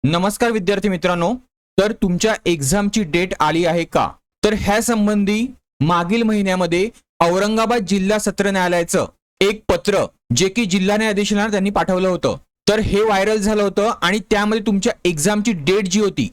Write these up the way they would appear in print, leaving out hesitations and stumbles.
नमस्कार विद्यार्थी मित्रांनो, तर तुमच्या एक्झामची डेट आली आहे का? तर ह्या संबंधी मागील महिन्यामध्ये औरंगाबाद जिल्हा सत्र न्यायालयाचं एक पत्र जे की जिल्हा न्यायाधीशांना त्यांनी पाठवलं होतं, तर हे व्हायरल झालं होतं आणि त्यामध्ये तुमच्या एक्झामची डेट जी होती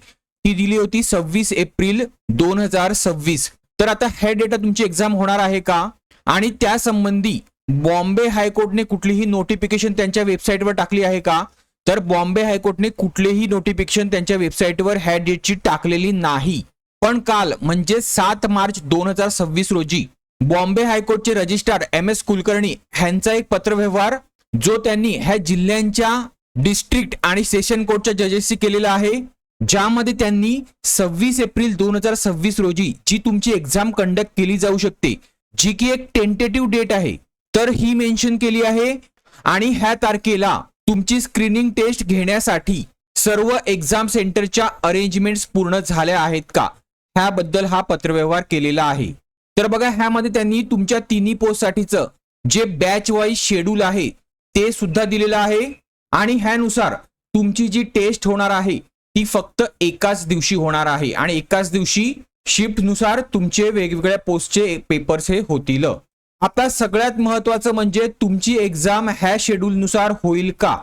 ती दिली होती 26 एप्रिल 2026. तर आता ह्या डेटा तुमची एक्झाम होणार आहे का? आणि त्या संबंधी बॉम्बे हायकोर्टने कुठलीही नोटिफिकेशन त्यांच्या वेबसाईटवर टाकली आहे का? तर बॉम्बे हायकोर्टने कुठलेही नोटिफिकेशन त्यांच्या वेबसाईटवर ह्या डेटची टाकलेली नाही. पण काल म्हणजे 7 मार्च 2026 रोजी बॉम्बे हायकोर्टचे रजिस्ट्रार MS कुलकर्णी ह्यांचा एक पत्रव्यवहार जो त्यांनी ह्या जिल्ह्यांच्या डिस्ट्रिक्ट आणि सेशन कोर्टच्या जजेसशी केलेला आहे, ज्यामध्ये त्यांनी 26 एप्रिल 2026 रोजी जी तुमची एक्झाम कंडक्ट केली जाऊ शकते, जी की एक टेंटेटिव्ह डेट आहे, तर ही मेन्शन केली आहे. आणि ह्या तारखेला तुमची स्क्रीनिंग टेस्ट घेण्यासाठी सर्व एक्झाम सेंटरच्या अरेंजमेंट्स पूर्ण झाल्या आहेत का, ह्याबद्दल हा पत्रव्यवहार केलेला आहे. तर बघा, ह्यामध्ये त्यांनी तुमच्या तिन्ही पोस्टसाठीचं जे बॅच वाईज शेड्यूल आहे ते सुद्धा दिलेलं आहे. आणि ह्यानुसार तुमची जी टेस्ट होणार आहे ती फक्त एकाच दिवशी होणार आहे आणि एकाच दिवशी शिफ्टनुसार तुमचे वेगवेगळ्या पोस्टचे पेपर्स हे होतील. आता सगळ्यात महत्वाचं म्हणजे तुमची एक्झाम ह्या शेड्यूलनुसार होईल का?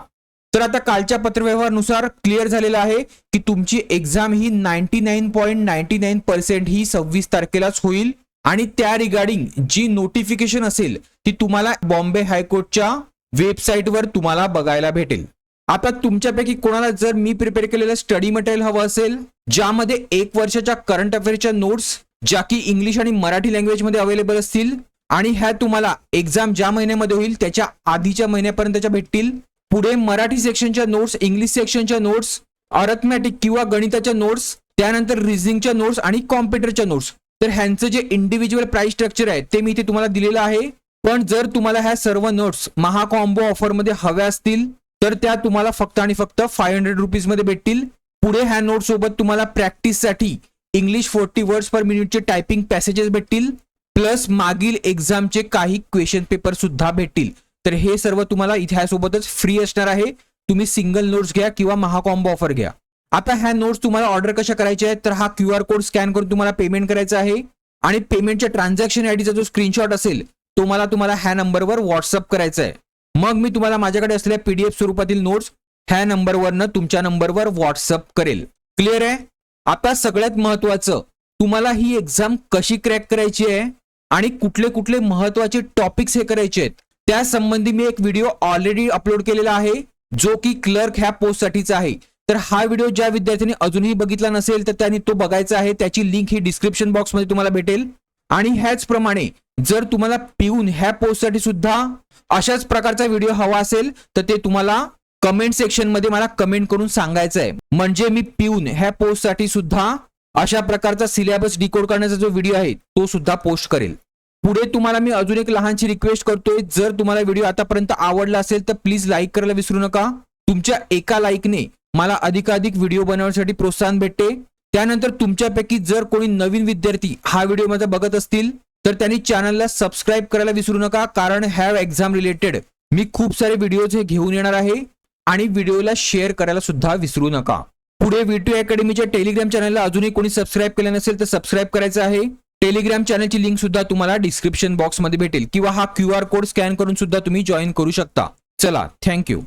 तर आता कालच्या पत्रव्यवहारानुसार क्लिअर झालेलं आहे की तुमची एक्झाम ही 99.99% ही 26 तारखेलाच होईल. आणि त्या रिगार्डिंग जी नोटिफिकेशन असेल ती तुम्हाला बॉम्बे हायकोर्टच्या वेबसाईटवर तुम्हाला बघायला भेटेल. आता तुमच्यापैकी कोणाला जर मी प्रिपेअर केलेलं स्टडी मटेरियल हवं असेल, ज्यामध्ये 1 वर्षाच्या करंट अफेअर्सच्या नोट्स ज्या की इंग्लिश आणि मराठी लँग्वेजमध्ये अवेलेबल असतील आणि ह्या तुम्हाला एक्झाम ज्या महिन्यामध्ये होईल त्याच्या आधीच्या महिन्यापर्यंतच्या भेटतील. पुढे मराठी सेक्शनच्या नोट्स, इंग्लिश सेक्शनच्या नोट्स, अर्थमॅटिक किंवा गणिताच्या नोट्स, त्यानंतर रिझनिंगच्या नोट्स आणि कॉम्प्युटरच्या नोट्स, तर ह्यांचं जे इंडिव्हिज्युअल प्राइस स्ट्रक्चर आहे ते मी इथे तुम्हाला दिलेलं आहे. पण जर तुम्हाला ह्या सर्व नोट्स महाकॉम्बो ऑफरमध्ये हव्या असतील तर त्या तुम्हाला फक्त आणि फक्त 500 रुपीज मध्ये भेटतील. पुढे ह्या नोट्स सोबत तुम्हाला प्रॅक्टिससाठी इंग्लिश 40 वर्ड्स पर मिनिटचे टायपिंग पॅसेजेस भेटतील, प्लस मागील एक्झामचे काही क्वेश्चन पेपर सुद्धा भेटतील. तर हे सर्व तुम्हाला इतिहासोबतच फ्री असणार आहे. तुम्ही सिंगल नोट्स घ्या किंवा महाकॉम्बो ऑफर घ्या. आता ह्या नोट्स तुम्हाला ऑर्डर कशा करायच्या आहेत, तर हा QR कोड स्कॅन करून तुम्हाला पेमेंट करायचा आहे आणि पेमेंटच्या ट्रान्झॅक्शन आयडीचा जो स्क्रीनशॉट असेल तो तुम्हाला ह्या नंबरवर व्हॉट्सअप करायचा आहे. मग मी तुम्हाला माझ्याकडे असलेल्या PDF स्वरूपातील नोट्स ह्या नंबरवरनं तुमच्या नंबरवर व्हॉट्सअप करेल. क्लिअर आहे? आता सगळ्यात महत्वाचं, तुम्हाला ही एक्झाम कशी क्रॅक करायची आहे आणि कुठले कुठले महत्वाचे टॉपिक्स हे करायचे आहेत त्या संबंधी मी एक व्हिडिओ ऑलरेडी अपलोड केलेला आहे, जो की क्लर्क ह्या पोस्टसाठीचा आहे. तर हा व्हिडिओ ज्या विद्यार्थ्यांनी अजूनही बघितला नसेल तर त्यांनी तो बघायचा आहे. त्याची लिंक ही डिस्क्रिप्शन बॉक्समध्ये तुम्हाला भेटेल. आणि ह्याचप्रमाणे जर तुम्हाला पिऊन ह्या पोस्टसाठी सुद्धा अशाच प्रकारचा व्हिडिओ हवा असेल तर ते तुम्हाला कमेंट सेक्शन मध्ये मला कमेंट करून सांगायचं आहे, म्हणजे मी पिऊन ह्या पोस्टसाठी सुद्धा अशा प्रकारचा सिलेबस डिकोड करण्याचा जो व्हिडिओ आहे तो सुद्धा पोस्ट करेल. पुढे तुम्हाला मी अजून एक लहानशी रिक्वेस्ट करतोय, जर तुम्हाला व्हिडिओ आतापर्यंत आवडला असेल तर प्लीज लाईक करायला विसरू नका. तुमच्या एका लाईकने मला अधिकाधिक व्हिडिओ बनवण्यासाठी प्रोत्साहन भेटते. त्यानंतर तुमच्यापैकी जर कोणी नवीन विद्यार्थी हा व्हिडिओ मध्ये बघत असतील तर त्यांनी चॅनलला सबस्क्राईब करायला विसरू नका, कारण ह्या एक्झाम रिलेटेड मी खूप सारे व्हिडिओज हे घेऊन येणार आहे. आणि व्हिडिओला शेअर करायला सुद्धा विसरू नका. पुढे V2 अकॅडमीच्या टेलिग्राम चॅनलला अजूनही कोणी सबस्क्राईब केलं नसेल तर सबस्क्राईब करायचं आहे. टेलिग्राम चॅनलची लिंक सुद्धा तुम्हाला डिस्क्रिप्शन बॉक्समध्ये भेटेल किंवा हा QR कोड स्कॅन करून सुद्धा तुम्ही जॉईन करू शकता. चला, थँक्यू.